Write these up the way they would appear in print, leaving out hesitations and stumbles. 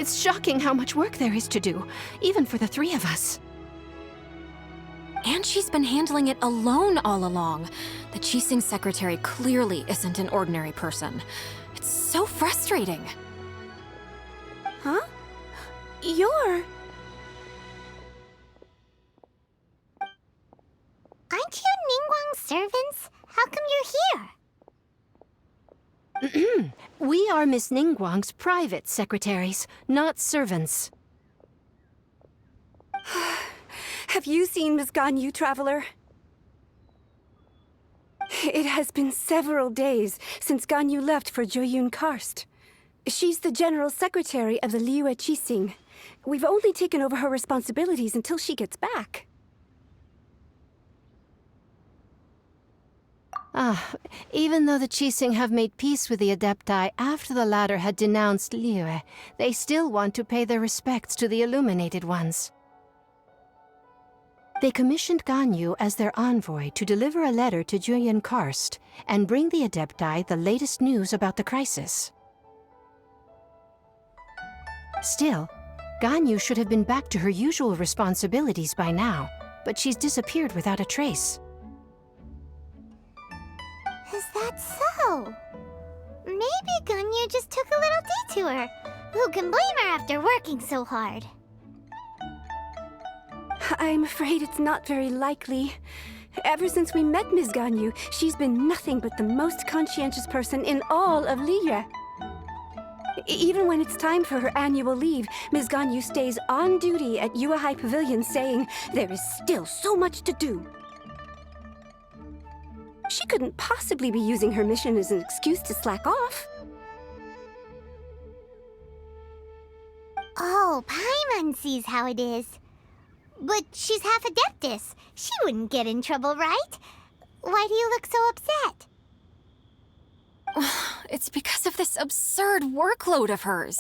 It's shocking how much work there is to do, even for the three of us. And she's been handling it alone all along. The Qixing secretary clearly isn't an ordinary person. It's so frustrating. Huh? You're... Aren't you Ningguang's servants? How come you're here? We are Miss Ningguang's private secretaries, not servants. Have you seen Miss Ganyu, Traveler? It has been several days since Ganyu left for Jueyun Karst. She's the general secretary of the Liyue Qixing. We've only taken over her responsibilities until she gets back. Even though the Qixing have made peace with the Adepti after the latter had denounced Liyue, they still want to pay their respects to the Illuminated Ones. They commissioned Ganyu as their envoy to deliver a letter to Jueyun Karst and bring the Adepti the latest news about the crisis. Still, Ganyu should have been back to her usual responsibilities by now, but she's disappeared without a trace. Is that so? Maybe Ganyu just took a little detour. Who can blame her after working so hard? I'm afraid it's not very likely. Ever since we met Ms. Ganyu, she's been nothing but the most conscientious person in all of Liyue. Even when it's time for her annual leave, Ms. Ganyu stays on duty at Yuehai Pavilion saying there is still so much to do. She couldn't possibly be using her mission as an excuse to slack off. Oh, Paimon sees how it is. But she's half Adeptus. She wouldn't get in trouble, right? Why do you look so upset? It's because of this absurd workload of hers.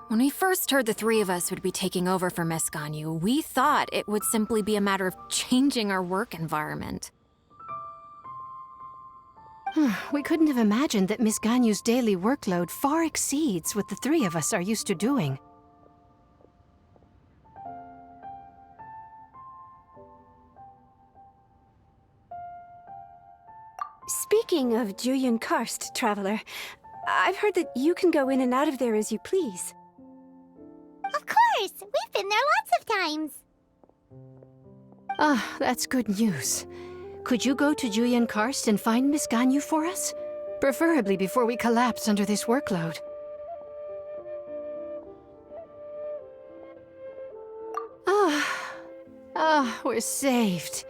When we first heard the three of us would be taking over for Miss Ganyu, we thought it would simply be a matter of changing our work environment. We couldn't have imagined that Miss Ganyu's daily workload far exceeds what the three of us are used to doing. Speaking of Jueyun Karst, Traveler, I've heard that you can go in and out of there as you please. Of course! We've been there lots of times! That's good news. Could you go to Jueyun Karst and find Miss Ganyu for us? Preferably before we collapse under this workload. We're saved.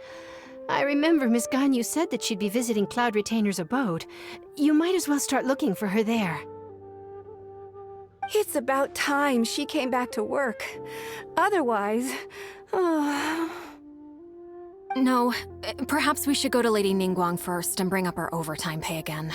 I remember Miss Ganyu said that she'd be visiting Cloud Retainer's abode. You might as well start looking for her there. It's about time she came back to work. Otherwise... No, perhaps we should go to Lady Ningguang first and bring up our overtime pay again.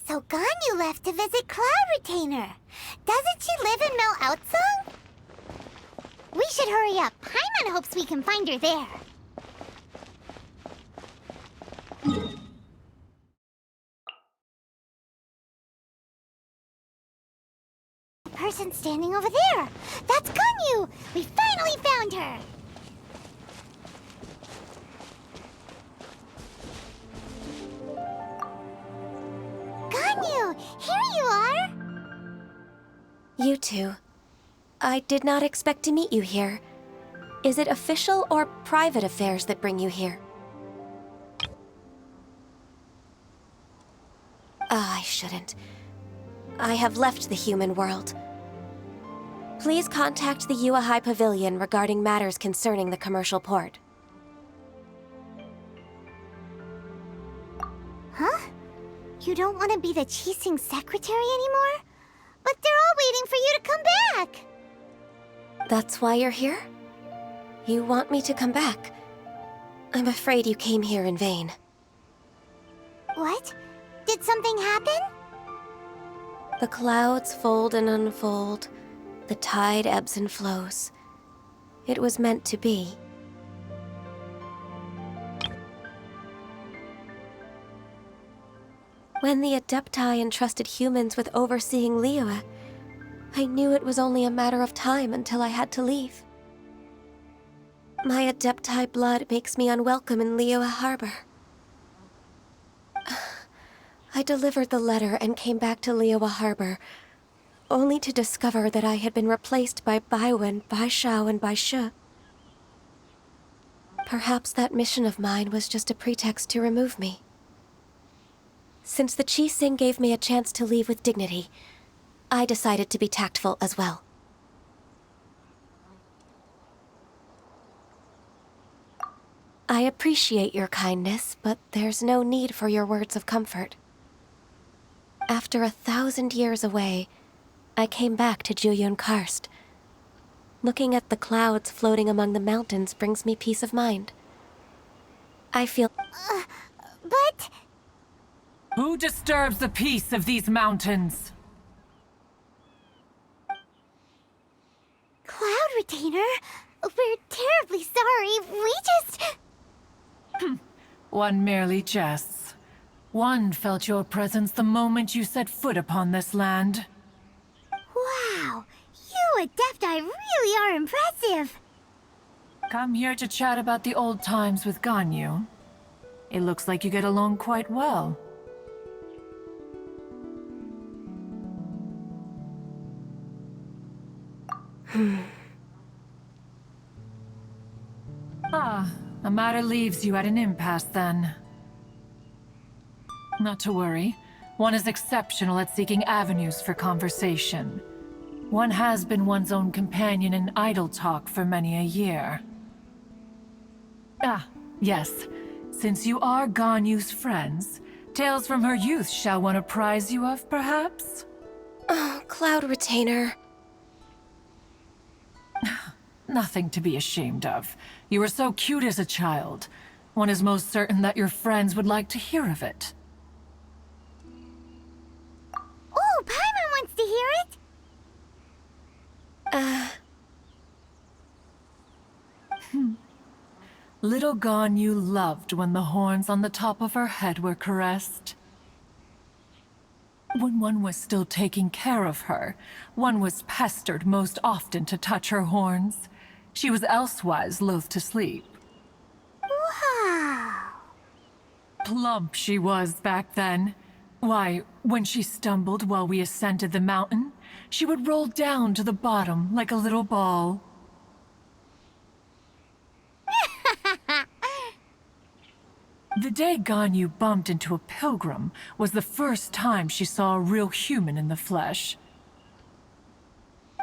So Ganyu left to visit Cloud Retainer. Doesn't she live in Mel Outsong? We should hurry up. Paimon hopes we can find her there. The person standing over there. That's Ganyu. We finally found her. Ganyu, here you are. You two. I did not expect to meet you here. Is it official or private affairs that bring you here? I shouldn't. I have left the human world. Please contact the Yuehai Pavilion regarding matters concerning the commercial port. Huh? You don't want to be the Qixing secretary anymore? But they're all waiting for you to come back! That's why you're here? You want me to come back? I'm afraid you came here in vain. What? Did something happen? The clouds fold and unfold. The tide ebbs and flows. It was meant to be. When the Adepti entrusted humans with overseeing Liyue, I knew it was only a matter of time until I had to leave. My Adepti blood makes me unwelcome in Liyue Harbor. I delivered the letter and came back to Liyue Harbor, only to discover that I had been replaced by Baiwen, Baishao, and Baishu. Perhaps that mission of mine was just a pretext to remove me. Since the Qixing gave me a chance to leave with dignity, I decided to be tactful as well. I appreciate your kindness, but there's no need for your words of comfort. After 1,000 years away, I came back to Jueyun Karst. Looking at the clouds floating among the mountains brings me peace of mind. I feel... But... Who disturbs the peace of these mountains? Cloud Retainer, we're terribly sorry. We just... One merely jests. One felt your presence the moment you set foot upon this land. Wow, you Adepti really are impressive. Come here to chat about the old times with Ganyu. It looks like you get along quite well. A matter leaves you at an impasse then. Not to worry. One is exceptional at seeking avenues for conversation. One has been one's own companion in idle talk for many a year. Yes. Since you are Ganyu's friends, tales from her youth shall one apprise you of, perhaps? Oh, Cloud Retainer. Nothing to be ashamed of. You were so cute as a child. One is most certain that your friends would like to hear of it. Oh, Paimon wants to hear it. Little Ganyu loved when the horns on the top of her head were caressed. When one was still taking care of her, one was pestered most often to touch her horns. She was elsewise loath to sleep. Wow. Plump she was back then. Why, when she stumbled while we ascended the mountain, she would roll down to the bottom like a little ball. The day Ganyu bumped into a pilgrim was the first time she saw a real human in the flesh.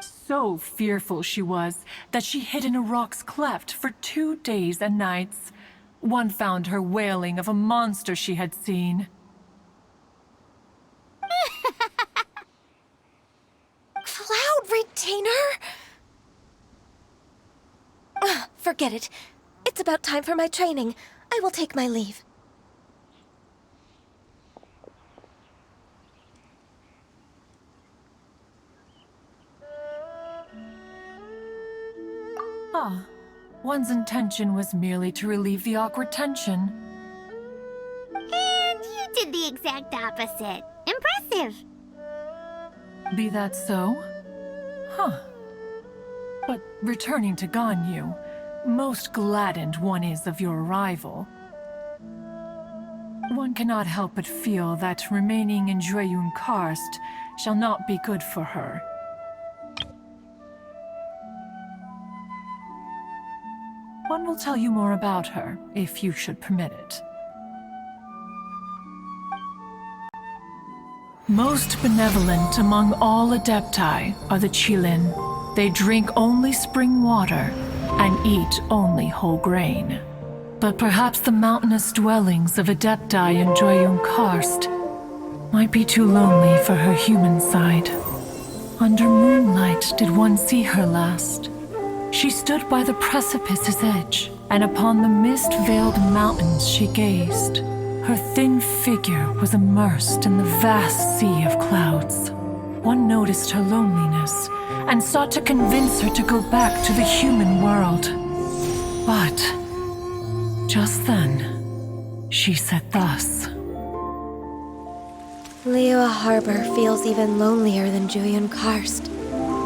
So fearful she was that she hid in a rock's cleft for 2 days and nights. One found her wailing of a monster she had seen. Cloud Retainer? Forget it. It's about time for my training. I will take my leave. One's intention was merely to relieve the awkward tension. And you did the exact opposite. Impressive. Be that so? But returning to Ganyu, most gladdened one is of your arrival. One cannot help but feel that remaining in Jueyun Karst shall not be good for her. One will tell you more about her, if you should permit it. Most benevolent among all Adepti are the Qilin. They drink only spring water and eat only whole grain. But perhaps the mountainous dwellings of Adepti in Jueyun Karst might be too lonely for her human side. Under moonlight did one see her last. She stood by the precipice's edge, and upon the mist-veiled mountains she gazed. Her thin figure was immersed in the vast sea of clouds. One noticed her loneliness, and sought to convince her to go back to the human world. But just then, she said thus. Liyue Harbor feels even lonelier than Jueyun Karst.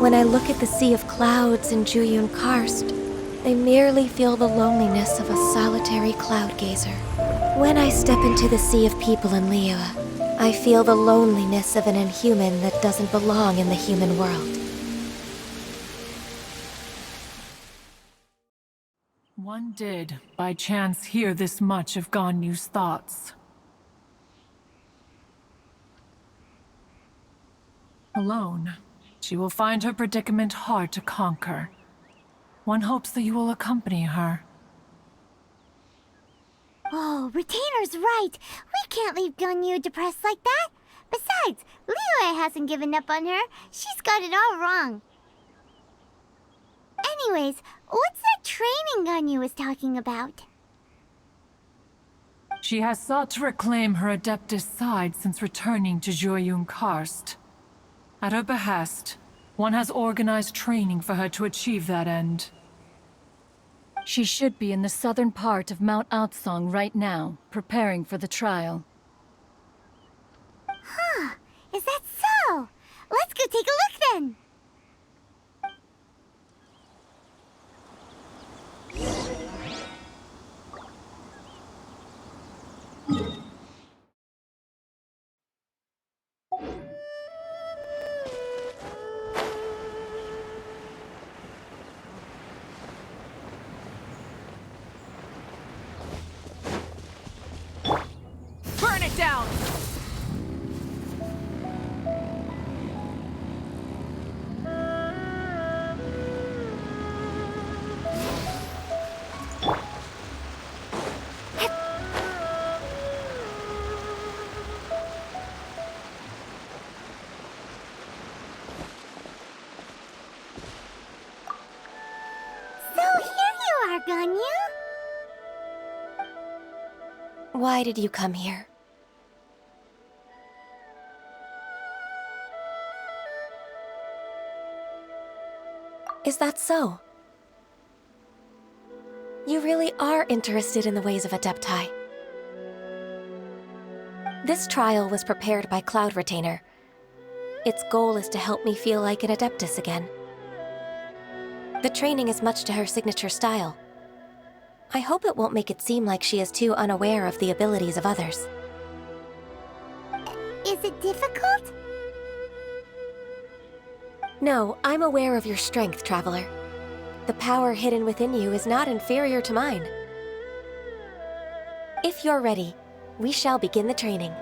When I look at the sea of clouds in Jueyun Karst, I merely feel the loneliness of a solitary cloud gazer. When I step into the sea of people in Liyue, I feel the loneliness of an inhuman that doesn't belong in the human world. One did, by chance, hear this much of Ganyu's thoughts. Alone, she will find her predicament hard to conquer. One hopes that you will accompany her. Oh, Retainer's right. We can't leave Ganyu depressed like that. Besides, Liyue hasn't given up on her. She's got it all wrong. Anyways, what's that training Ganyu was talking about? She has sought to reclaim her Adeptus side since returning to Jueyun Karst. At her behest, one has organized training for her to achieve that end. She should be in the southern part of Mount Aotsong right now, preparing for the trial. Huh, is that so? Let's go take a look then. Burn it down! So here you are, Ganyu. Why did you come here? Is that so? You really are interested in the ways of Adepti. This trial was prepared by Cloud Retainer. Its goal is to help me feel like an Adeptus again. The training is much to her signature style. I hope it won't make it seem like she is too unaware of the abilities of others. Is it difficult? No, I'm aware of your strength, Traveler. The power hidden within you is not inferior to mine. If you're ready, we shall begin the training.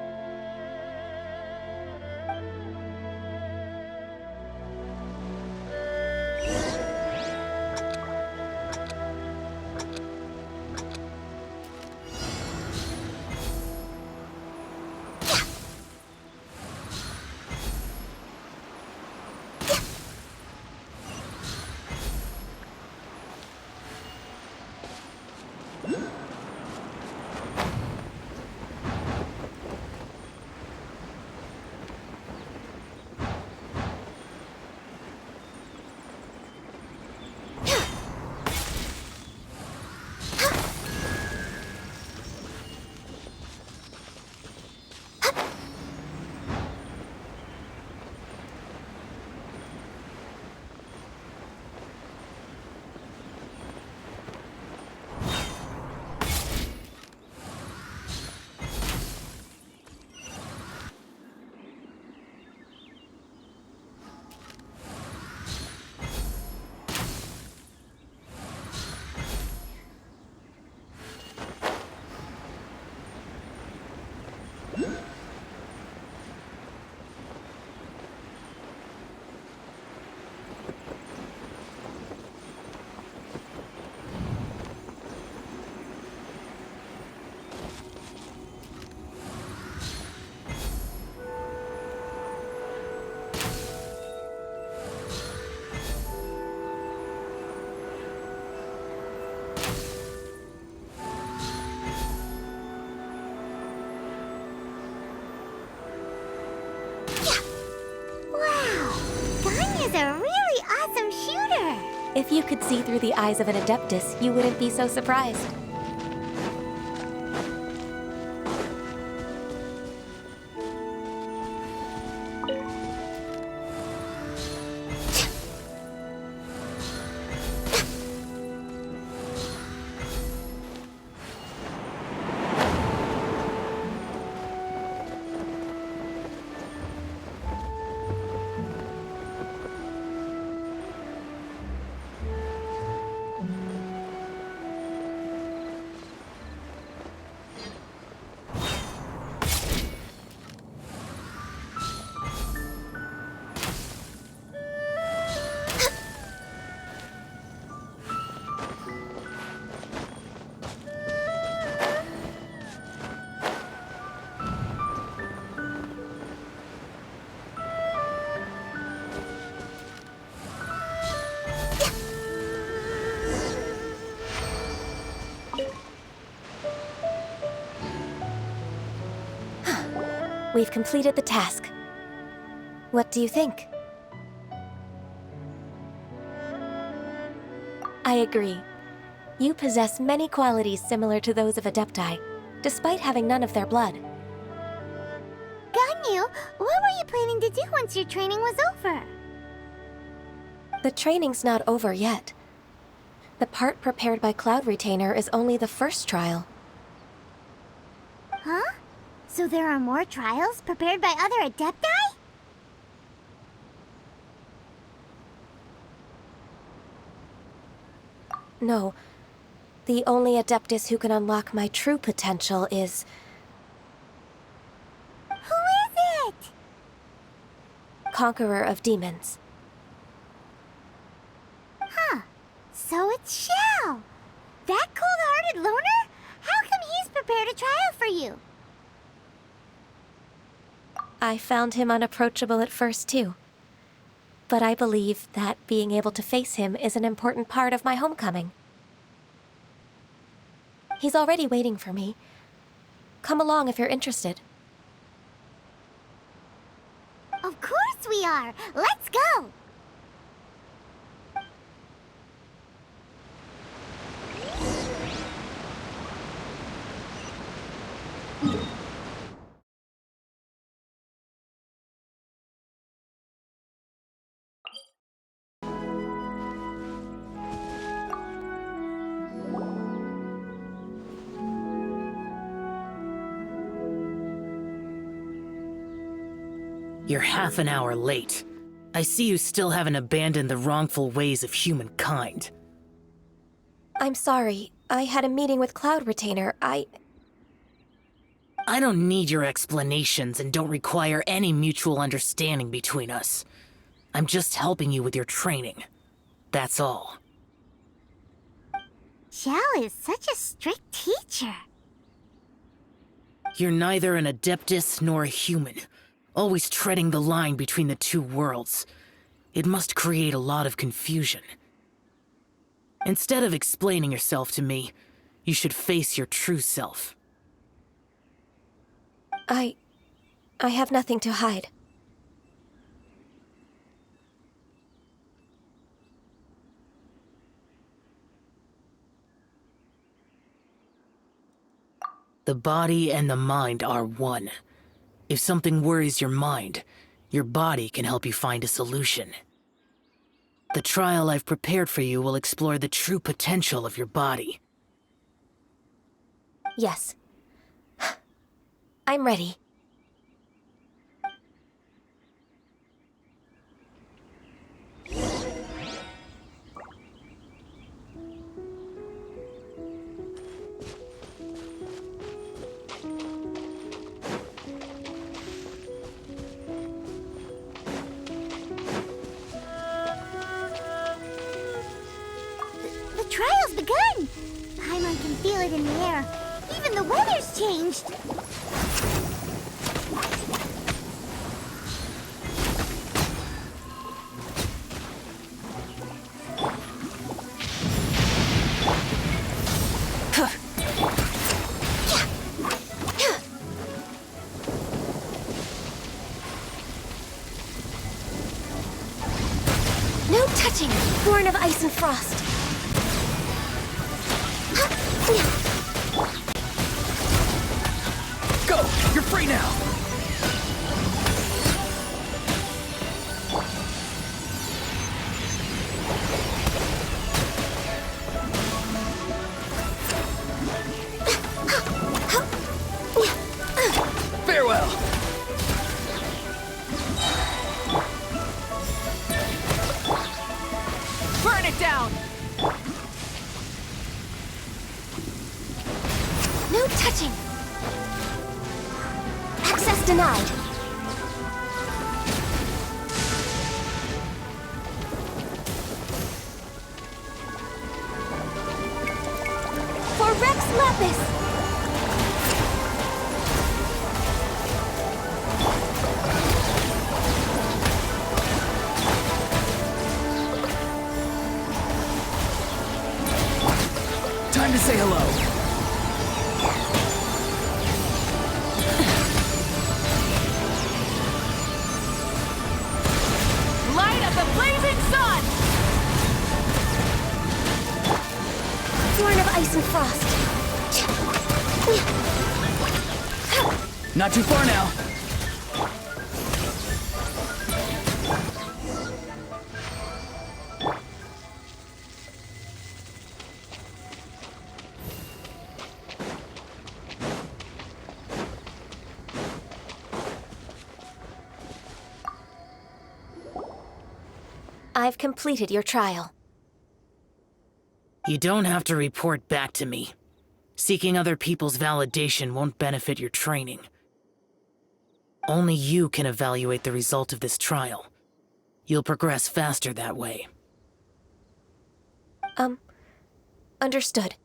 If you could see through the eyes of an Adeptus, you wouldn't be so surprised. We've completed the task. What do you think? I agree. You possess many qualities similar to those of Adepti, despite having none of their blood. Ganyu, what were you planning to do once your training was over? The training's not over yet. The part prepared by Cloud Retainer is only the first trial. Huh? So there are more trials prepared by other Adepti? No. The only Adeptus who can unlock my true potential is... Who is it? Conqueror of Demons. Huh. So it's Shao. That cold-hearted loner? How come he's prepared a trial for you? I found him unapproachable at first, too. But I believe that being able to face him is an important part of my homecoming. He's already waiting for me. Come along if you're interested. Of course we are! Let's go! You're half an hour late. I see you still haven't abandoned the wrongful ways of humankind. I'm sorry. I had a meeting with Cloud Retainer. I don't need your explanations and don't require any mutual understanding between us. I'm just helping you with your training. That's all. Xiao is such a strict teacher. You're neither an Adeptus nor a human, always treading the line between the two worlds. It must create a lot of confusion. Instead of explaining yourself to me, you should face your true self. I have nothing to hide. The body and the mind are one. If something worries your mind, your body can help you find a solution. The trial I've prepared for you will explore the true potential of your body. Yes. I'm ready. The trial's begun! Paimon can feel it in the air. Even the weather's changed. No touching! Born of ice and frost! Go! You're free now! Farewell! Burn it down! No touching! Access denied. For Rex Lapis! Time to say hello. Light of the blazing sun! Thorn of ice and frost. Not too far now. I've completed your trial. You don't have to report back to me. Seeking other people's validation won't benefit your training. Only you can evaluate the result of this trial. You'll progress faster that way. Understood.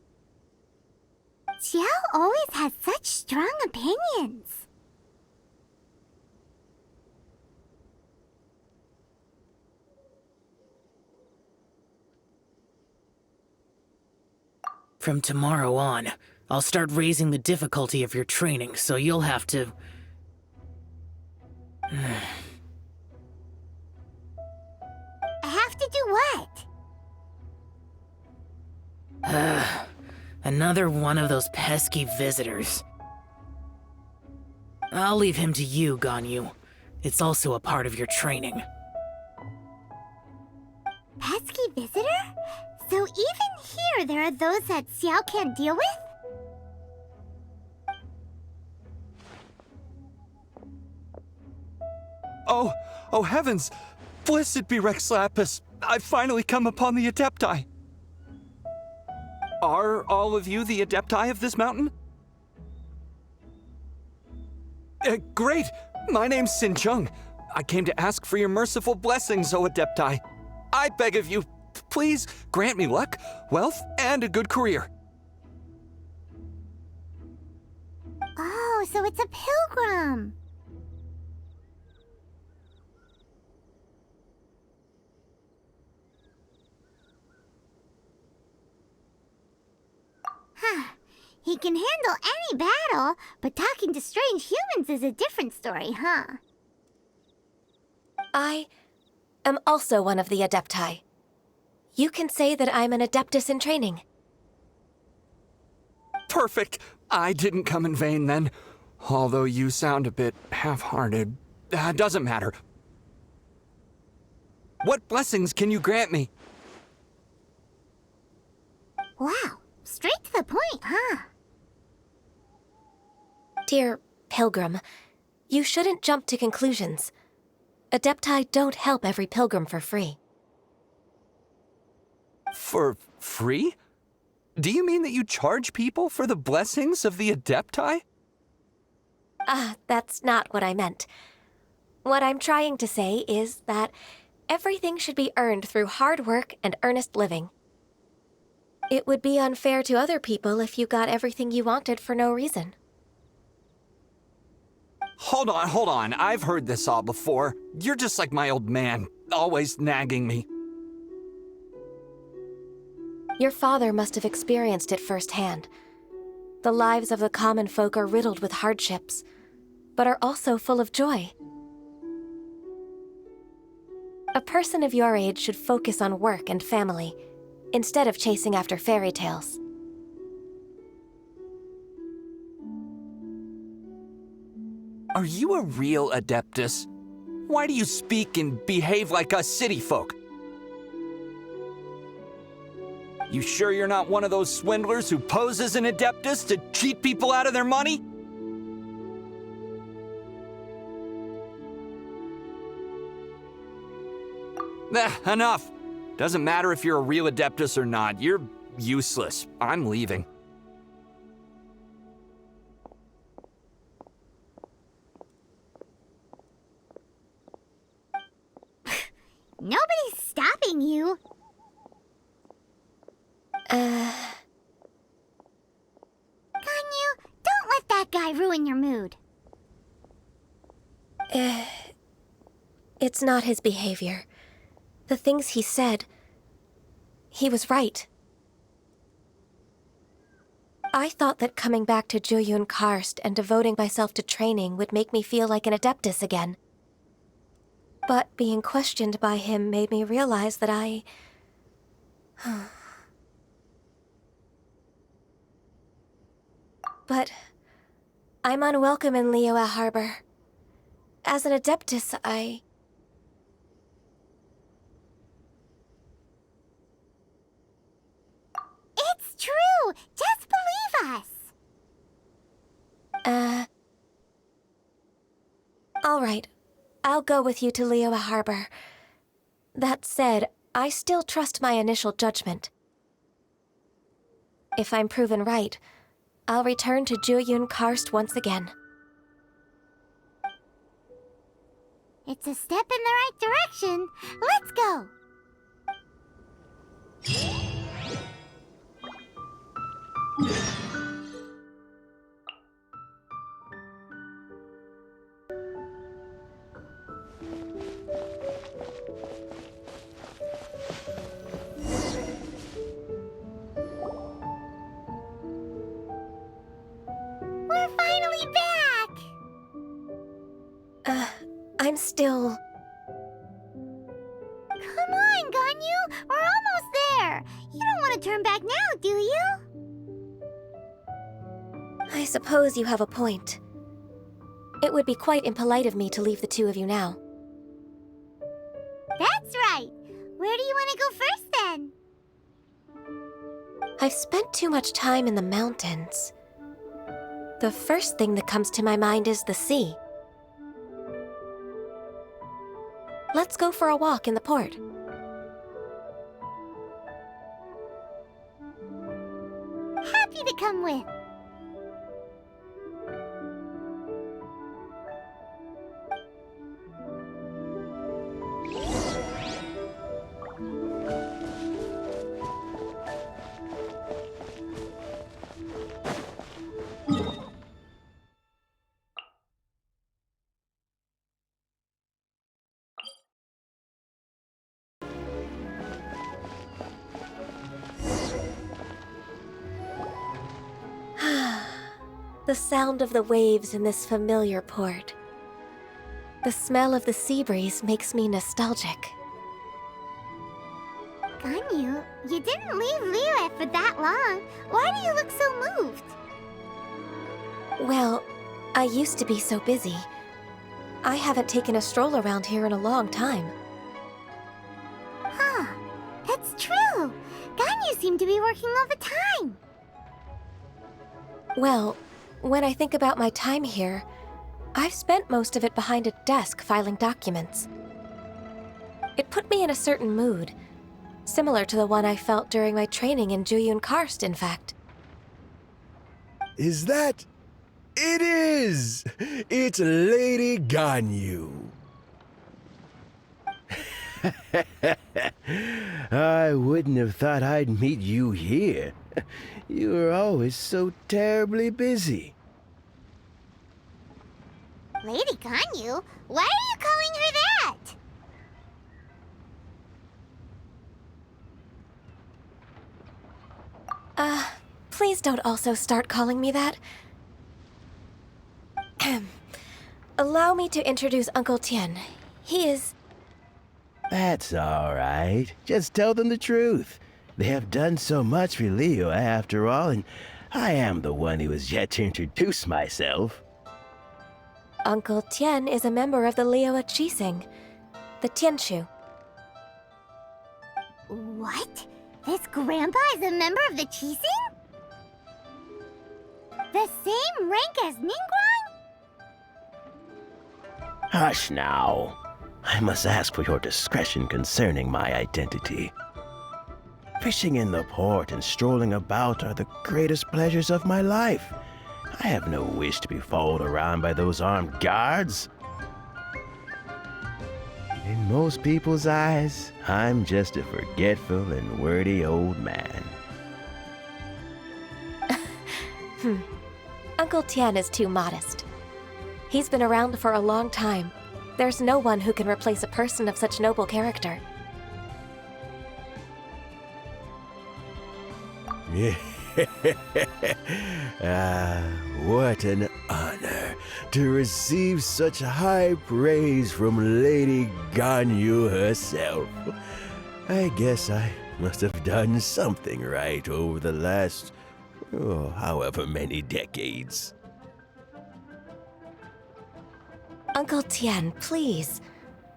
Xiao always has such strong opinions. From tomorrow on, I'll start raising the difficulty of your training, so you'll have to... I have to do what? Another one of those pesky visitors. I'll leave him to you, Ganyu. It's also a part of your training. Pesky visitor? So even here there are those that Xiao can't deal with? Oh heavens! Blessed be Rex Lapis! I've finally come upon the Adepti! Are all of you the Adepti of this mountain? Great! My name's Sin Chung. I came to ask for your merciful blessings, O Adepti. I beg of you, please grant me luck, wealth, and a good career. Oh, so it's a pilgrim. Huh. He can handle any battle, but talking to strange humans is a different story, huh? I am also one of the Adepti. You can say that I'm an Adeptus in training. Perfect! I didn't come in vain then. Although you sound a bit half-hearted. Doesn't matter. What blessings can you grant me? Wow, straight to the point, huh? Dear Pilgrim, you shouldn't jump to conclusions. Adepti don't help every pilgrim for free. For free? Do you mean that you charge people for the blessings of the Adepti? That's not what I meant. What I'm trying to say is that everything should be earned through hard work and earnest living. It would be unfair to other people if you got everything you wanted for no reason. Hold on. I've heard this all before. You're just like my old man, always nagging me. Your father must have experienced it firsthand. The lives of the common folk are riddled with hardships, but are also full of joy. A person of your age should focus on work and family, instead of chasing after fairy tales. Are you a real Adeptus? Why do you speak and behave like us city folk? You sure you're not one of those swindlers who pose as an Adeptus to cheat people out of their money? Enough. Doesn't matter if you're a real Adeptus or not. You're useless. I'm leaving. Nobody's stopping you. Ganyu, don't let that guy ruin your mood. It's not his behavior. The things he said, he was right. I thought that coming back to Jueyun Karst and devoting myself to training would make me feel like an Adeptus again. But being questioned by him made me realize that I... But I'm unwelcome in Liyue Harbor. As an Adeptus, It's true! Just believe us! All right. I'll go with you to Liyue Harbor. That said, I still trust my initial judgment. If I'm proven right, I'll return to Jueyun Karst once again. It's a step in the right direction. Let's go! We're finally back! I'm still... Come on, Ganyu! We're almost there! You don't want to turn back now, do you? I suppose you have a point. It would be quite impolite of me to leave the two of you now. That's right! Where do you want to go first, then? I've spent too much time in the mountains. The first thing that comes to my mind is the sea. Let's go for a walk in the port. Happy to come with. The sound of the waves in this familiar port. The smell of the sea breeze makes me nostalgic. Ganyu, you didn't leave Liyue for that long. Why do you look so moved? Well, I used to be so busy. I haven't taken a stroll around here in a long time. Huh, that's true. Ganyu seemed to be working all the time. Well, when I think about my time here, I've spent most of it behind a desk filing documents. It put me in a certain mood, similar to the one I felt during my training in Jueyun Karst, in fact. Is that... It is! It's Lady Ganyu. I wouldn't have thought I'd meet you here. You were always so terribly busy. Lady Ganyu? Why are you calling her that? Please don't also start calling me that. Allow me to introduce Uncle Tian. He is... That's all right. Just tell them the truth. They have done so much for Liyue after all, and I am the one who has yet to introduce myself. Uncle Tian is a member of the Liyue Qixing, the Tianshu. What? This grandpa is a member of the Qixing? The same rank as Ningguang? Hush now. I must ask for your discretion concerning my identity. Fishing in the port and strolling about are the greatest pleasures of my life. I have no wish to be followed around by those armed guards. In most people's eyes, I'm just a forgetful and wordy old man. Uncle Tian is too modest. He's been around for a long time. There's no one who can replace a person of such noble character. What an honor to receive such high praise from Lady Ganyu herself. I guess I must have done something right over the last, however many decades. Uncle Tian, please.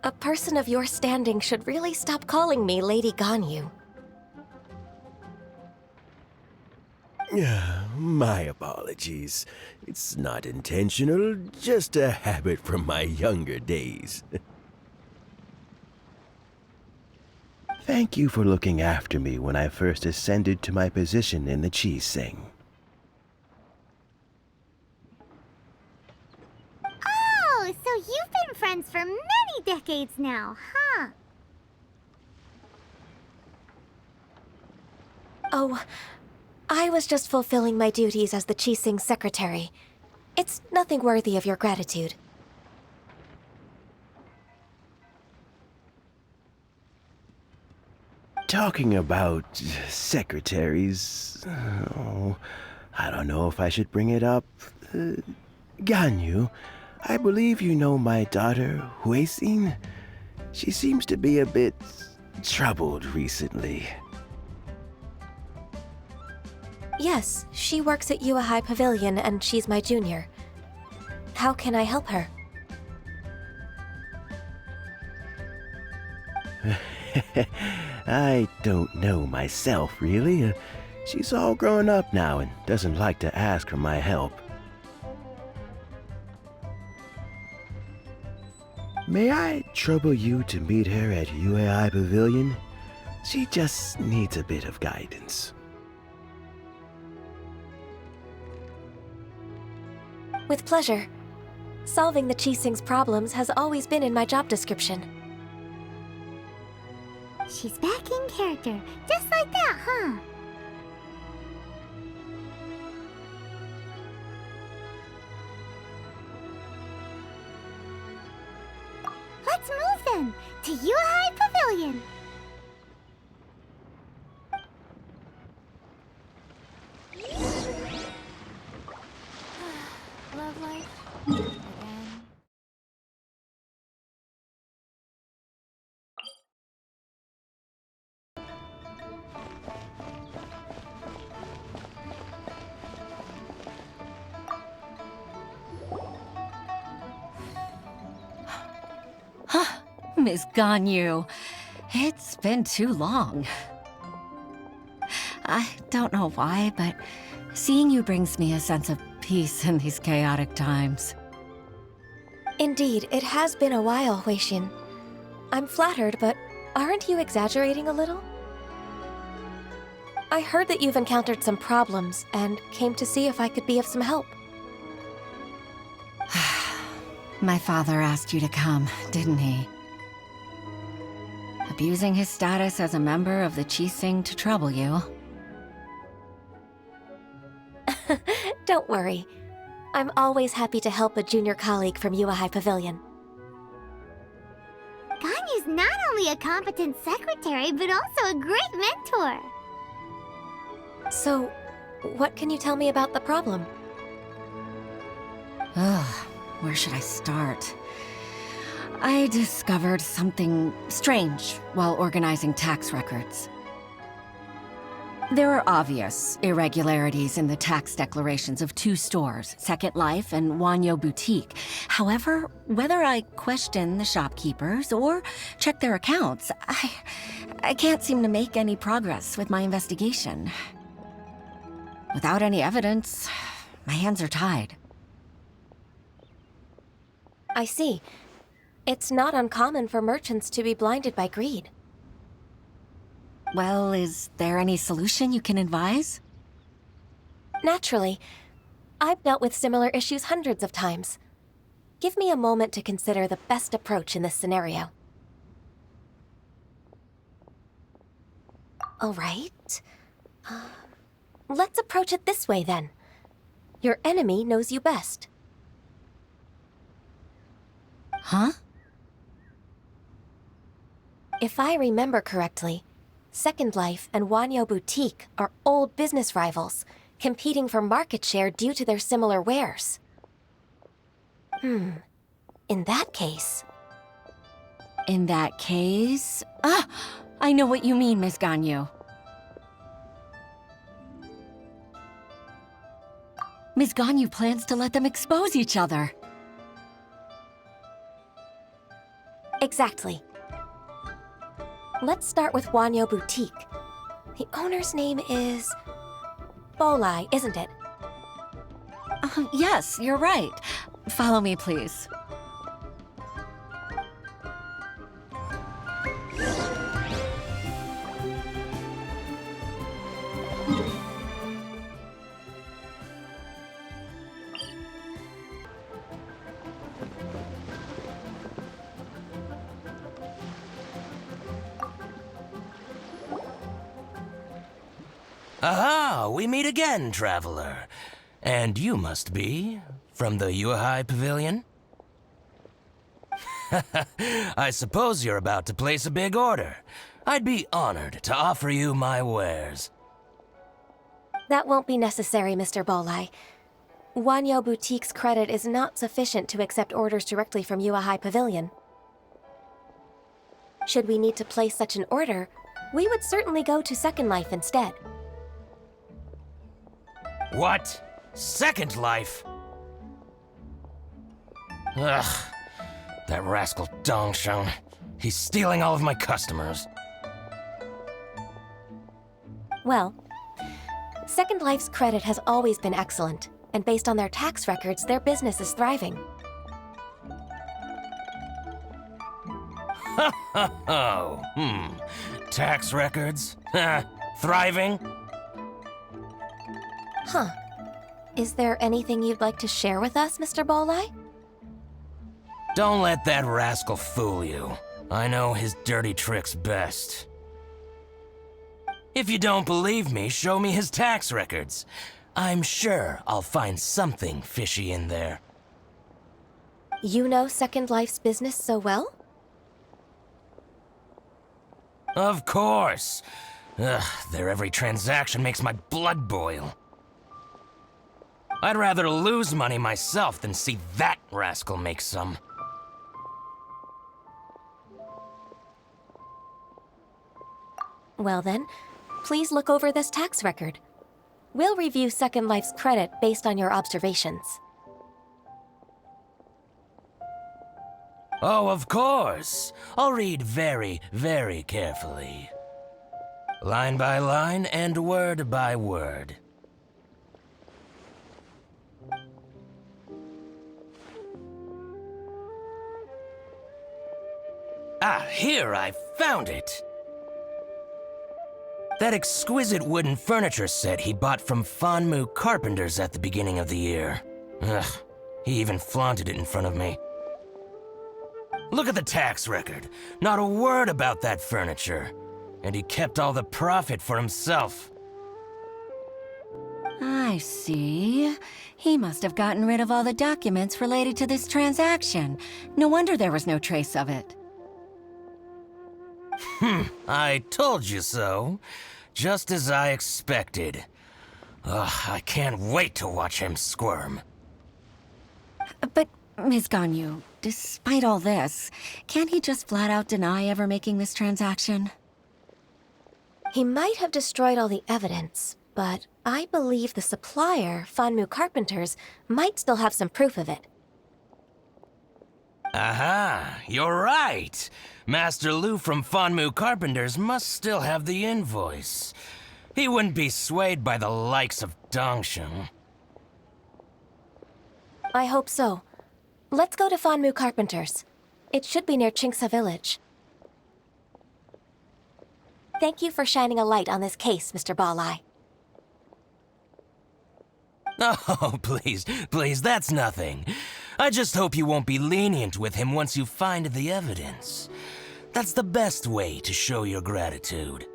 A person of your standing should really stop calling me Lady Ganyu. My apologies. It's not intentional, just a habit from my younger days. Thank you for looking after me when I first ascended to my position in the Qixing. Oh, so you've been friends for many decades now, huh? Oh, I was just fulfilling my duties as the Qixing secretary. It's nothing worthy of your gratitude. Talking about secretaries, I don't know if I should bring it up. Ganyu, I believe you know my daughter, Huixin. She seems to be a bit troubled recently. Yes, she works at Yuehai Pavilion and she's my junior. How can I help her? I don't know myself, really. She's all grown up now and doesn't like to ask for my help. May I trouble you to meet her at Yuehai Pavilion? She just needs a bit of guidance. With pleasure. Solving the Qixing's problems has always been in my job description. She's back in character, just like that, huh? Let's move then, to Yuehai Pavilion! Love life again. Miss Ganyu, it's been too long. I don't know why, but seeing you brings me a sense of peace in these chaotic times. Indeed, it has been a while, Huixin. I'm flattered, but aren't you exaggerating a little? I heard that you've encountered some problems and came to see if I could be of some help. My father asked you to come, didn't he? Abusing his status as a member of the Qixing to trouble you. Don't worry. I'm always happy to help a junior colleague from Yuehai Pavilion. Ganyu's not only a competent secretary, but also a great mentor. So, what can you tell me about the problem? Ugh, where should I start? I discovered something strange while organizing tax records. There are obvious irregularities in the tax declarations of two stores, Second Life and Wanyo Boutique. However, whether I question the shopkeepers or check their accounts, I can't seem to make any progress with my investigation. Without any evidence, my hands are tied. I see. It's not uncommon for merchants to be blinded by greed. Well, is there any solution you can advise? Naturally. I've dealt with similar issues hundreds of times. Give me a moment to consider the best approach in this scenario. All right. Let's approach it this way, then. Your enemy knows you best. Huh? If I remember correctly, Second Life and Wanyo Boutique are old business rivals, competing for market share due to their similar wares. In that case... In that case... Ah! I know what you mean, Miss Ganyu. Miss Ganyu plans to let them expose each other. Exactly. Let's start with Wanyo Boutique. The owner's name is... Bolai, isn't it? Yes, you're right. Follow me, please. Aha! We meet again, traveler. And you must be from the Yuehai Pavilion? I suppose you're about to place a big order. I'd be honored to offer you my wares. That won't be necessary, Mr. Bolai. Wanyo Boutique's credit is not sufficient to accept orders directly from Yuehai Pavilion. Should we need to place such an order, we would certainly go to Second Life instead. What? Second Life? Ugh. That rascal Dongsheng. He's stealing all of my customers. Well, Second Life's credit has always been excellent, and based on their tax records, their business is thriving. Oh, tax records? Thriving? Huh. Is there anything you'd like to share with us, Mr. Bolai? Don't let that rascal fool you. I know his dirty tricks best. If you don't believe me, show me his tax records. I'm sure I'll find something fishy in there. You know Second Life's business so well? Of course. Ugh, their every transaction makes my blood boil. I'd rather lose money myself than see that rascal make some. Well then, please look over this tax record. We'll review Second Life's credit based on your observations. Oh, of course. I'll read very, very carefully. Line by line and word by word. Ah, here, I found it! That exquisite wooden furniture set he bought from Fanmu Carpenters at the beginning of the year. Ugh, he even flaunted it in front of me. Look at the tax record. Not a word about that furniture. And he kept all the profit for himself. I see. He must have gotten rid of all the documents related to this transaction. No wonder there was no trace of it. I told you so. Just as I expected. Ugh, I can't wait to watch him squirm. But, Ms. Ganyu, despite all this, can't he just flat out deny ever making this transaction? He might have destroyed all the evidence, but I believe the supplier, Fanmu Carpenters, might still have some proof of it. Aha, you're right. Master Lu from Fanmu Carpenters must still have the invoice. He wouldn't be swayed by the likes of Dongsheng. I hope so. Let's go to Fanmu Carpenters. It should be near Qingsa Village. Thank you for shining a light on this case, Mr. Balai. Oh, please, that's nothing. I just hope you won't be lenient with him once you find the evidence. That's the best way to show your gratitude.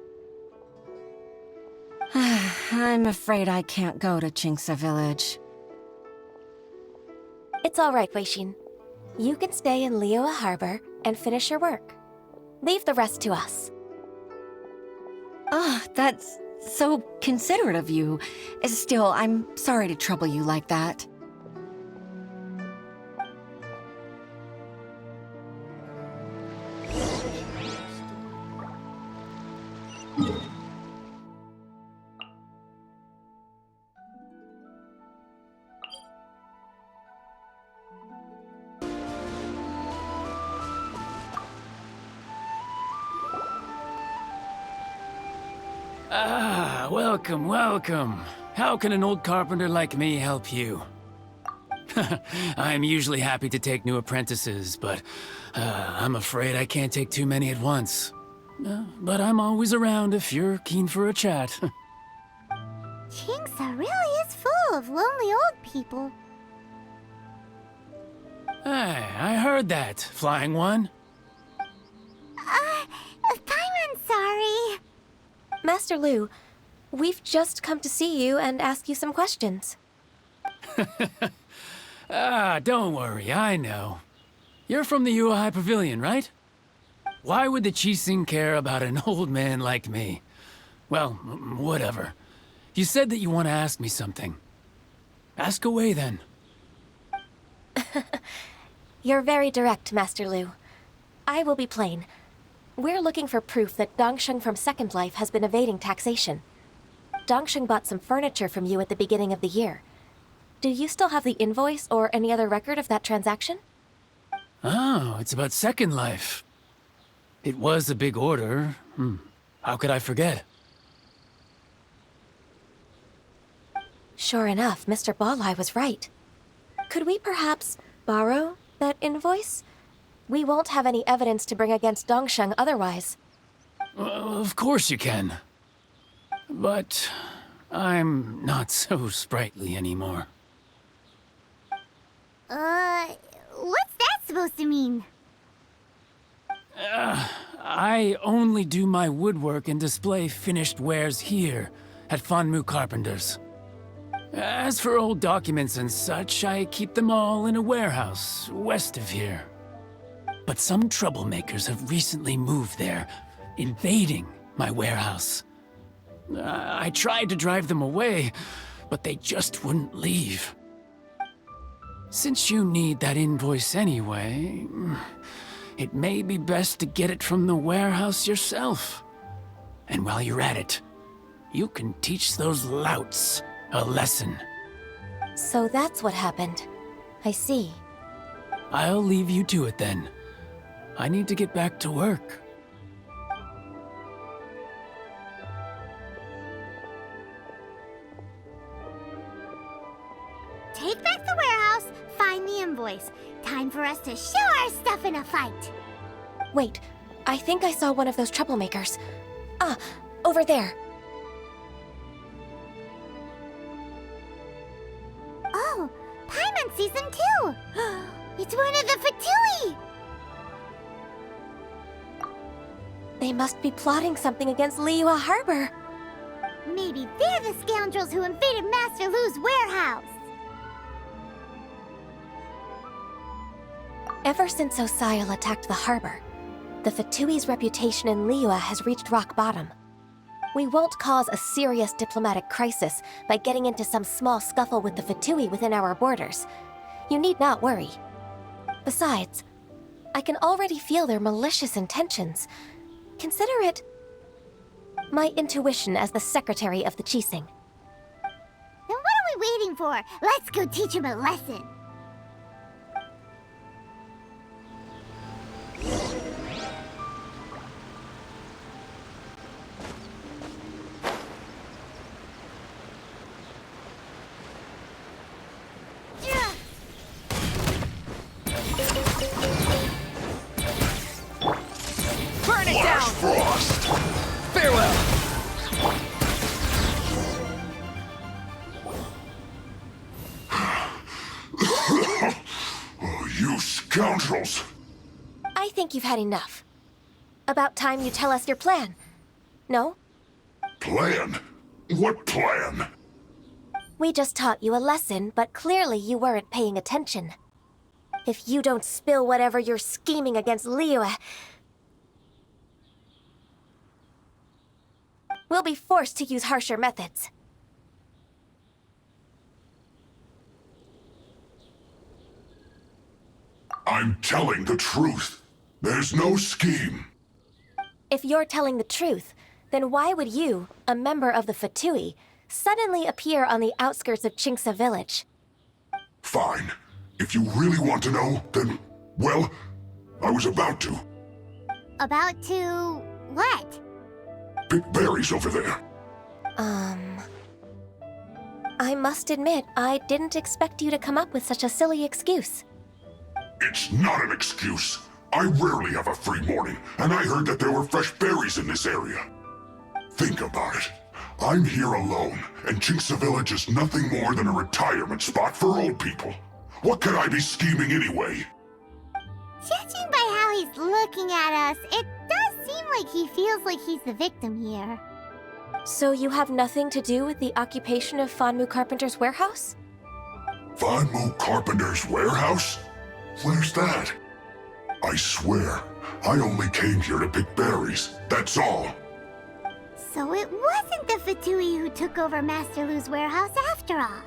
I'm afraid I can't go to Qingsa Village. It's all right, Weixin. You can stay in Liyue Harbor and finish your work. Leave the rest to us. Ah, that's so considerate of you. Still, I'm sorry to trouble you like that. Ah, welcome, welcome. How can an old carpenter like me help you? I'm usually happy to take new apprentices, but I'm afraid I can't take too many at once. But I'm always around if you're keen for a chat. Qingsa really is full of lonely old people. Hey, I heard that, Flying One. Paimon's sorry. Master Lu, we've just come to see you and ask you some questions. Don't worry, I know. You're from the Yuehai Pavilion, right? Why would the Qixing care about an old man like me? Well, whatever. You said that you want to ask me something. Ask away, then. You're very direct, Master Lu. I will be plain. We're looking for proof that Dongsheng from Second Life has been evading taxation. Dongsheng bought some furniture from you at the beginning of the year. Do you still have the invoice or any other record of that transaction? Oh, it's about Second Life. It was a big order. How could I forget? Sure enough, Mr. Balai was right. Could we perhaps borrow that invoice? We won't have any evidence to bring against Dongsheng otherwise. Of course you can. But I'm not so sprightly anymore. What's that supposed to mean? I only do my woodwork and display finished wares here at Fanmu Carpenters. As for old documents and such, I keep them all in a warehouse west of here. But some troublemakers have recently moved there, invading my warehouse. I tried to drive them away, but they just wouldn't leave. Since you need that invoice anyway, it may be best to get it from the warehouse yourself. And while you're at it, you can teach those louts a lesson. So that's what happened. I see. I'll leave you to it then. I need to get back to work. Take back the warehouse, find the invoice. Time for us to show our stuff in a fight. Wait, I think I saw one of those troublemakers. Ah, over there. Oh, Paimon sees them too. It's one of the Fatui. They must be plotting something against Liyue Harbor. Maybe they're the scoundrels who invaded Master Lu's warehouse. Ever since Osial attacked the harbor, the Fatui's reputation in Liyue has reached rock bottom. We won't cause a serious diplomatic crisis by getting into some small scuffle with the Fatui within our borders. You need not worry. Besides, I can already feel their malicious intentions. Consider it My intuition as the secretary of the Qixing. Then what are we waiting for? Let's go teach him a lesson. Burn it down! Frost! Farewell! Oh, you scoundrels! I think you've had enough. About time you tell us your plan. No? Plan? What plan? We just taught you a lesson, but clearly you weren't paying attention. If you don't spill whatever you're scheming against Liyue, we'll be forced to use harsher methods. I'm telling the truth. There's no scheme. If you're telling the truth, then why would you, a member of the Fatui, suddenly appear on the outskirts of Qingce village? Fine. If you really want to know, then, well, I was about to. About to... what? Pick berries over there. I must admit, I didn't expect you to come up with such a silly excuse. It's not an excuse. I rarely have a free morning, and I heard that there were fresh berries in this area. Think about it. I'm here alone, and Qingce Village is nothing more than a retirement spot for old people. What could I be scheming anyway? Judging by how he's looking at us, it does seem like he feels like he's the victim here. So you have nothing to do with the occupation of Fanmu Carpenter's warehouse? Fanmu Carpenter's warehouse? Where's that? I swear, I only came here to pick berries, that's all. So it wasn't the Fatui who took over Master Lu's warehouse after all.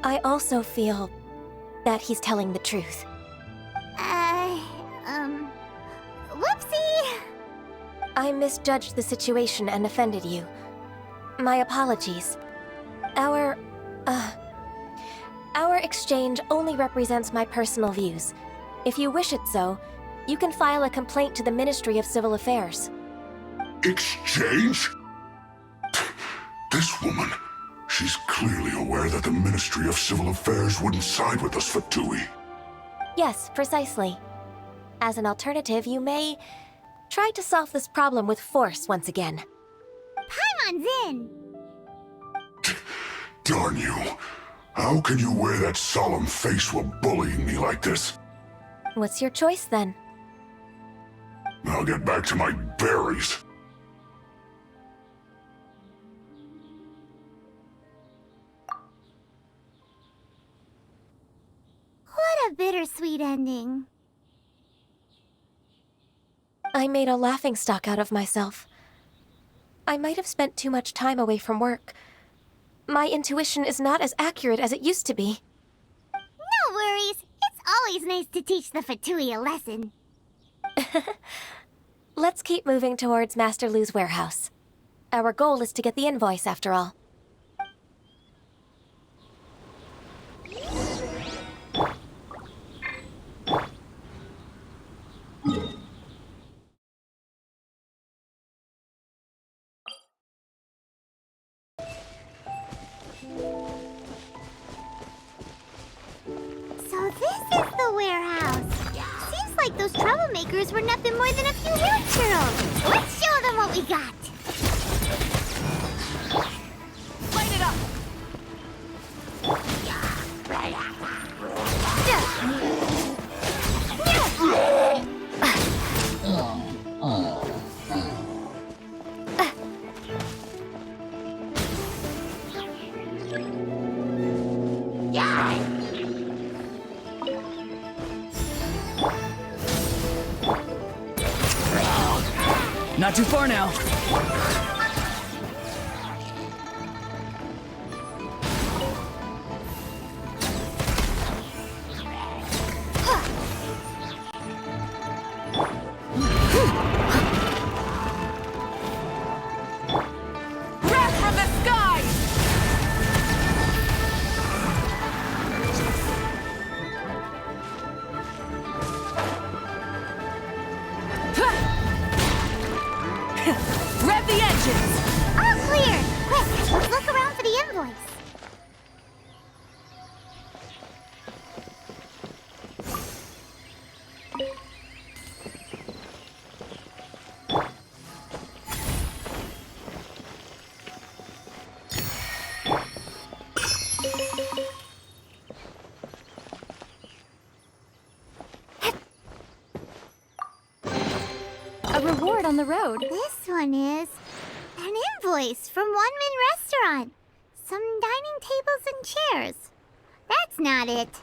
I also feel that he's telling the truth. Whoopsie! I misjudged the situation and offended you. My apologies. Our exchange only represents my personal views. If you wish it so, you can file a complaint to the Ministry of Civil Affairs. Exchange? This woman, she's clearly aware that the Ministry of Civil Affairs wouldn't side with us, Fatui. Yes, precisely. As an alternative, you may try to solve this problem with force once again. Paimon's in! Darn you. How can you wear that solemn face while bullying me like this? What's your choice, then? I'll get back to my berries. What a bittersweet ending. I made a laughingstock out of myself. I might have spent too much time away from work. My intuition is not as accurate as it used to be. No worries. It's always nice to teach the Fatui a lesson. Let's keep moving towards Master Lu's warehouse. Our goal is to get the invoice, after all. So this is the warehouse. Seems like those troublemakers were nothing more than a few road churros. Let's show them what we got. Light it up! Not too far now. Rev the engines! All clear! Quick, let's look around for the invoice. A reward on the road. This one is an invoice from One Min Restaurant. Some dining tables and chairs. That's not it.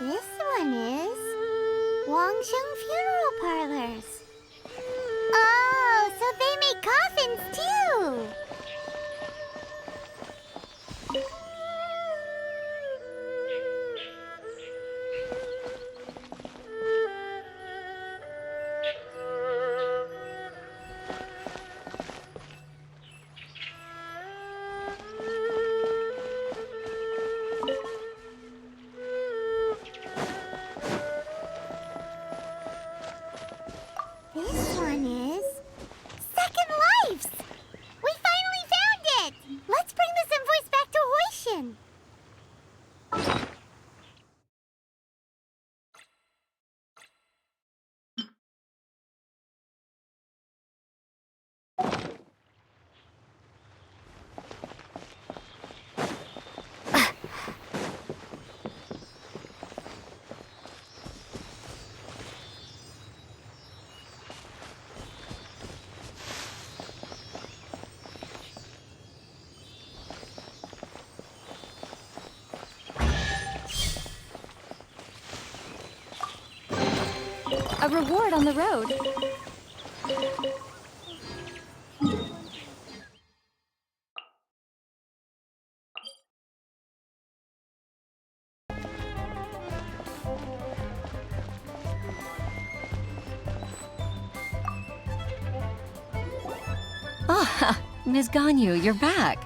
This one is Wangsheng Funeral Parlors. Oh, so they make coffins too. This one is Second Lives. We finally found it. Let's bring this invoice back to Hoishin. A reward on the road. Ah, Ms. Ganyu, you're back.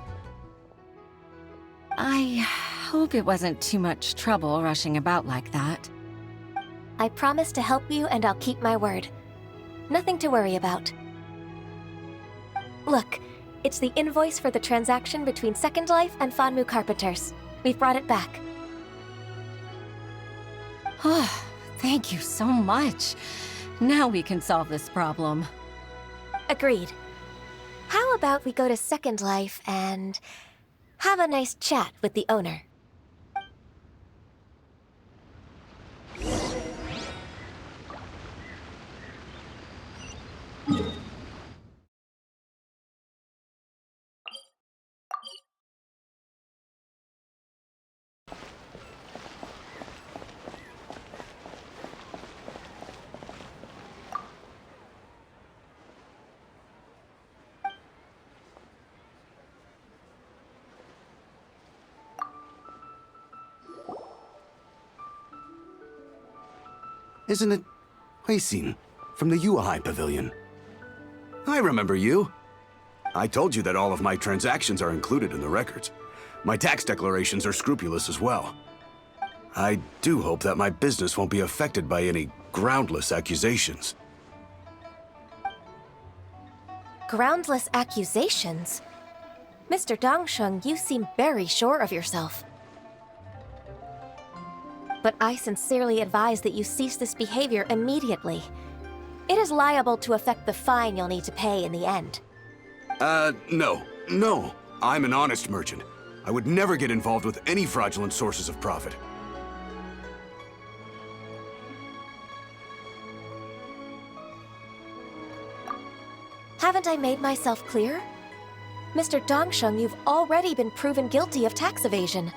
I hope it wasn't too much trouble rushing about like that. I promise to help you and I'll keep my word. Nothing to worry about. Look, it's the invoice for the transaction between Second Life and Fanmu Carpenters. We've brought it back. Oh, thank you so much. Now we can solve this problem. Agreed. How about we go to Second Life and have a nice chat with the owner? Isn't it Huixin from the Yuehai Pavilion? I remember you. I told you that all of my transactions are included in the records. My tax declarations are scrupulous as well. I do hope that my business won't be affected by any groundless accusations. Groundless accusations? Mr. Dongsheng, you seem very sure of yourself. But I sincerely advise that you cease this behavior immediately. It is liable to affect the fine you'll need to pay in the end. No. I'm an honest merchant. I would never get involved with any fraudulent sources of profit. Haven't I made myself clear? Mr. Dongsheng, you've already been proven guilty of tax evasion.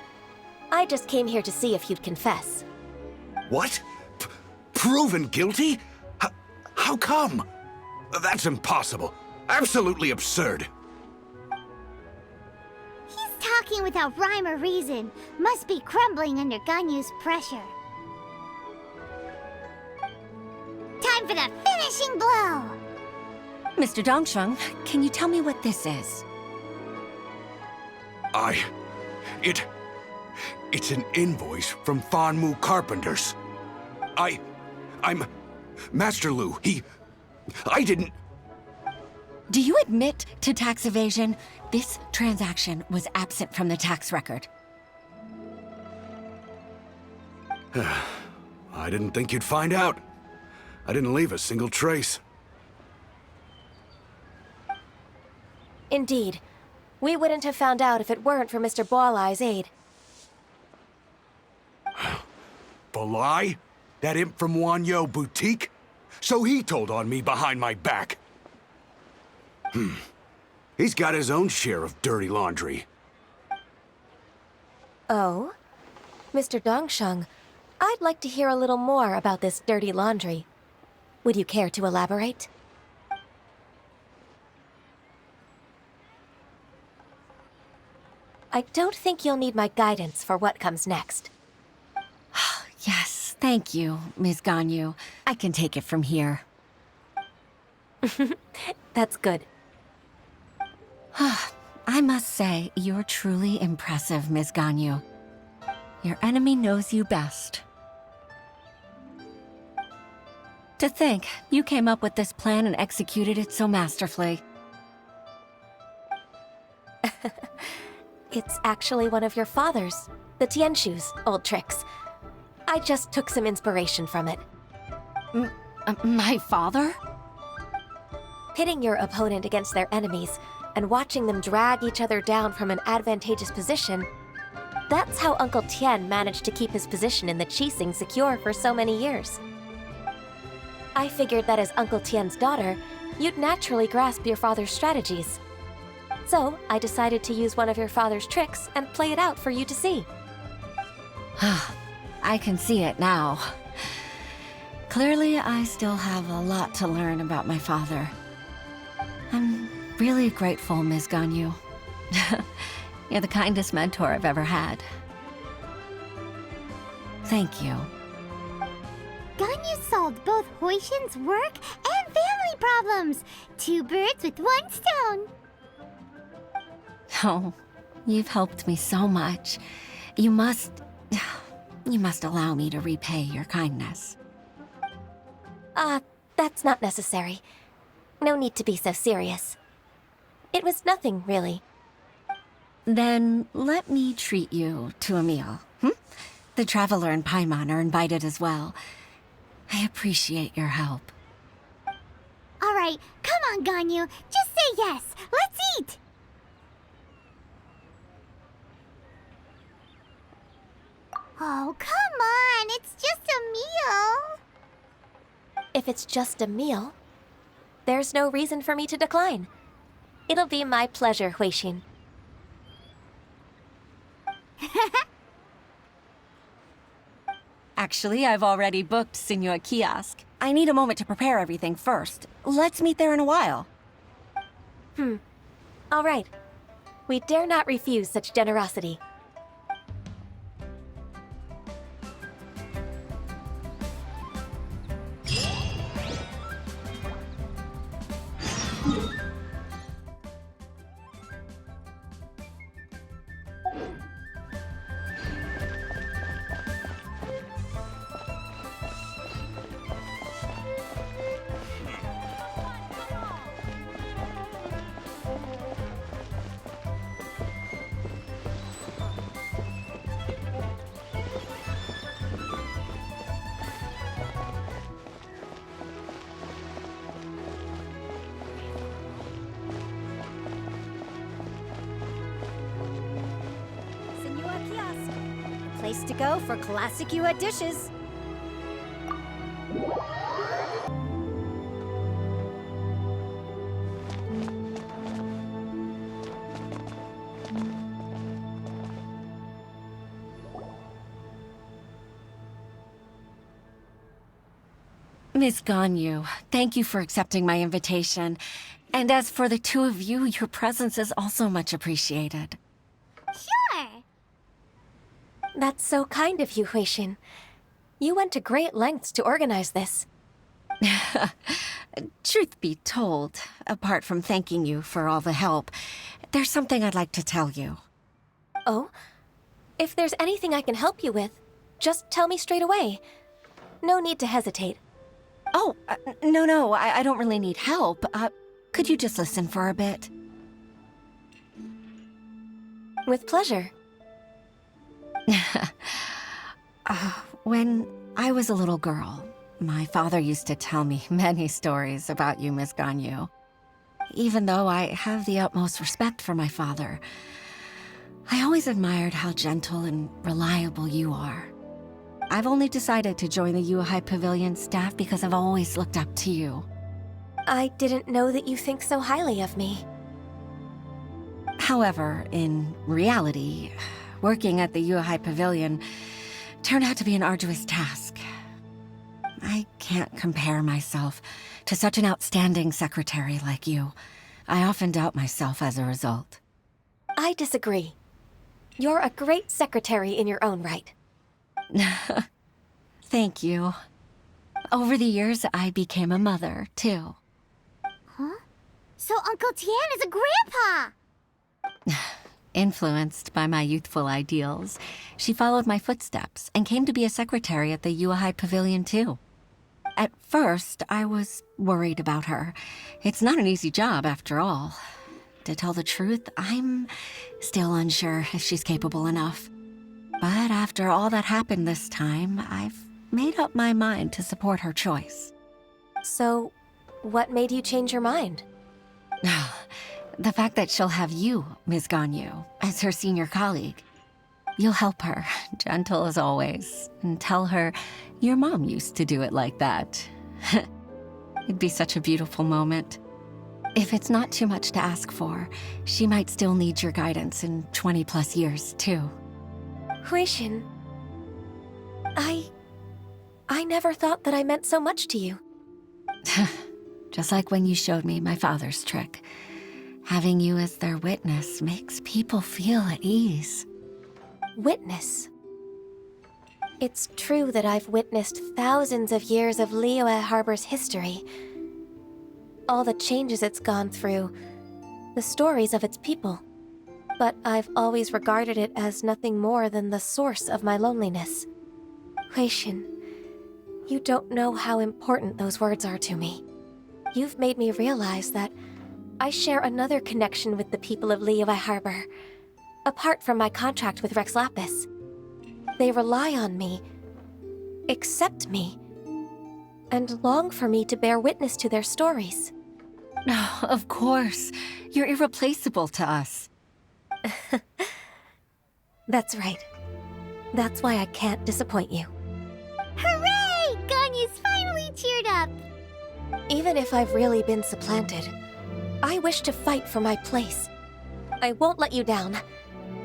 I just came here to see if you'd confess. What? Proven guilty? How come? That's impossible. Absolutely absurd. He's talking without rhyme or reason. Must be crumbling under Ganyu's pressure. Time for the finishing blow! Mr. Dongsheng, can you tell me what this is? It's an invoice from Fanmu Carpenters. I'm Master Lu. I didn't... Do you admit to tax evasion? This transaction was absent from the tax record. I didn't think you'd find out. I didn't leave a single trace. Indeed. We wouldn't have found out if it weren't for Mr. Boalai's aid. Balai? That imp from Wanyo Boutique? So he told on me behind my back. He's got his own share of dirty laundry. Oh? Mr. Dongsheng, I'd like to hear a little more about this dirty laundry. Would you care to elaborate? I don't think you'll need my guidance for what comes next. Yes, thank you, Ms. Ganyu. I can take it from here. That's good. I must say, you're truly impressive, Ms. Ganyu. Your enemy knows you best. To think, you came up with this plan and executed it so masterfully. It's actually one of your father's, the Tianshu's, old tricks. I just took some inspiration from it. My father? Pitting your opponent against their enemies and watching them drag each other down from an advantageous position, that's how Uncle Tian managed to keep his position in the Qixing secure for so many years. I figured that as Uncle Tian's daughter, you'd naturally grasp your father's strategies. So, I decided to use one of your father's tricks and play it out for you to see. I can see it now. Clearly, I still have a lot to learn about my father. I'm really grateful, Ms. Ganyu. You're the kindest mentor I've ever had. Thank you. Ganyu solved both Huixin's work and family problems. 2 birds with 1 stone. Oh, you've helped me so much. You must allow me to repay your kindness. That's not necessary. No need to be so serious. It was nothing, really. Then let me treat you to a meal. The Traveler and Paimon are invited as well. I appreciate your help. All right, come on, Ganyu. Just say yes. Let's eat. Oh, come on. It's just a meal. If it's just a meal, there's no reason for me to decline. It'll be my pleasure, Huixin. Actually, I've already booked Senor Kiosk. I need a moment to prepare everything first. Let's meet there in a while. All right. We dare not refuse such generosity. Place to go for classic Yue dishes. Miss Ganyu, thank you for accepting my invitation. And as for the 2 of you, your presence is also much appreciated. Sure. That's so kind of you, Huixin. You went to great lengths to organize this. Truth be told, apart from thanking you for all the help, there's something I'd like to tell you. Oh? If there's anything I can help you with, just tell me straight away. No need to hesitate. Oh, no, I don't really need help. Could you just listen for a bit? With pleasure. When I was a little girl, my father used to tell me many stories about you, Miss Ganyu. Even though I have the utmost respect for my father, I always admired how gentle and reliable you are. I've only decided to join the Yuhai Pavilion staff because I've always looked up to you. I didn't know that you think so highly of me. However, in reality, working at the Yuhai Pavilion turned out to be an arduous task. I can't compare myself to such an outstanding secretary like you. I often doubt myself as a result. I disagree. You're a great secretary in your own right. Thank you. Over the years, I became a mother, too. Huh? So Uncle Tian is a grandpa! Influenced by my youthful ideals, she followed my footsteps and came to be a secretary at the Yuhai Pavilion, too. At first, I was worried about her. It's not an easy job, after all. To tell the truth, I'm still unsure if she's capable enough. But after all that happened this time, I've made up my mind to support her choice. So, what made you change your mind? The fact that she'll have you, Ms. Ganyu, as her senior colleague. You'll help her, gentle as always, and tell her your mom used to do it like that. It'd be such a beautiful moment. If it's not too much to ask for, she might still need your guidance in 20+ years, too. Huixin, I never thought that I meant so much to you. Just like when you showed me my father's trick. Having you as their witness makes people feel at ease. Witness? It's true that I've witnessed thousands of years of Liyue Harbor's history. All the changes it's gone through, the stories of its people. But I've always regarded it as nothing more than the source of my loneliness. Huixin, you don't know how important those words are to me. You've made me realize that I share another connection with the people of Liyue Harbor, apart from my contract with Rex Lapis. They rely on me, accept me, and long for me to bear witness to their stories. Oh, of course. You're irreplaceable to us. That's right. That's why I can't disappoint you. Hooray! Ganyu's finally cheered up! Even if I've really been supplanted, I wish to fight for my place. I won't let you down.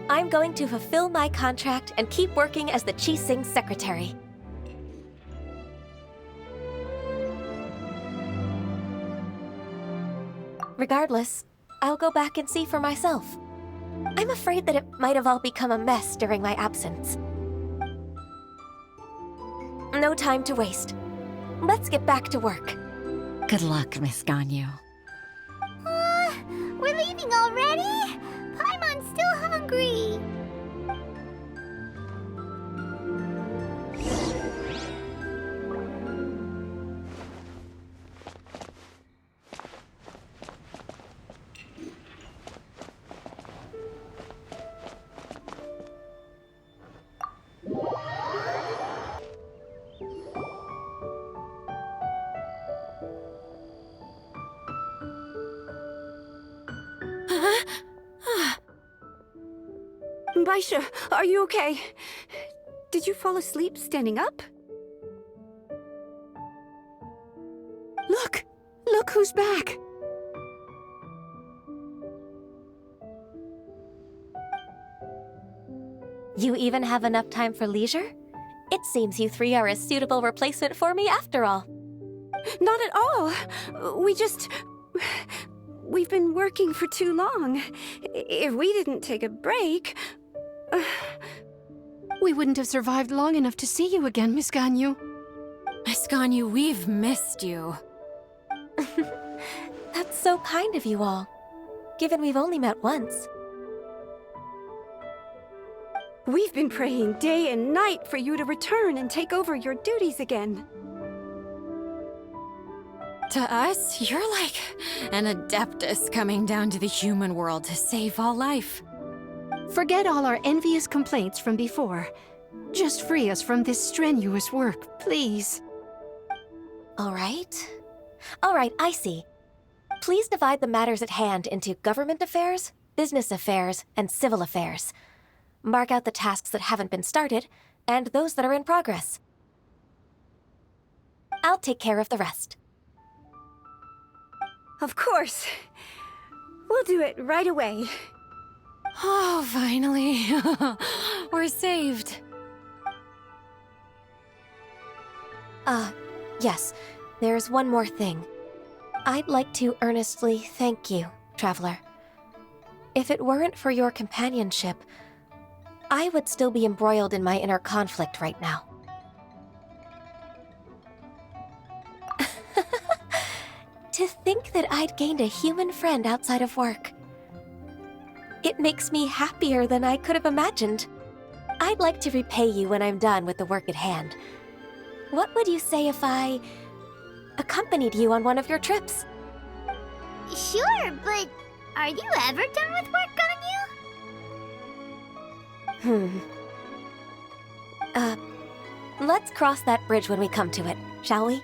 I'm going to fulfill my contract and keep working as the Qixing secretary. Regardless, I'll go back and see for myself. I'm afraid that it might have all become a mess during my absence. No time to waste. Let's get back to work. Good luck, Miss Ganyu. We're leaving already? Paimon's still hungry. Baisha, are you okay? Did you fall asleep standing up? Look! Look who's back! You even have enough time for leisure? It seems you three are a suitable replacement for me after all. Not at all. We've been working for too long. If we didn't take a break... We wouldn't have survived long enough to see you again, Miss Ganyu. Miss Ganyu, we've missed you. That's so kind of you all, given we've only met once. We've been praying day and night for you to return and take over your duties again. To us, you're like an adeptus coming down to the human world to save all life. Forget all our envious complaints from before. Just free us from this strenuous work, please. All right. All right, I see. Please divide the matters at hand into government affairs, business affairs, and civil affairs. Mark out the tasks that haven't been started, and those that are in progress. I'll take care of the rest. Of course. We'll do it right away. Oh, finally. We're saved. Yes. There's one more thing. I'd like to earnestly thank you, Traveler. If it weren't for your companionship, I would still be embroiled in my inner conflict right now. To think that I'd gained a human friend outside of work. It makes me happier than I could have imagined. I'd like to repay you when I'm done with the work at hand. What would you say if I accompanied you on one of your trips? Sure, but are you ever done with work, Ganyu? Let's cross that bridge when we come to it, shall we?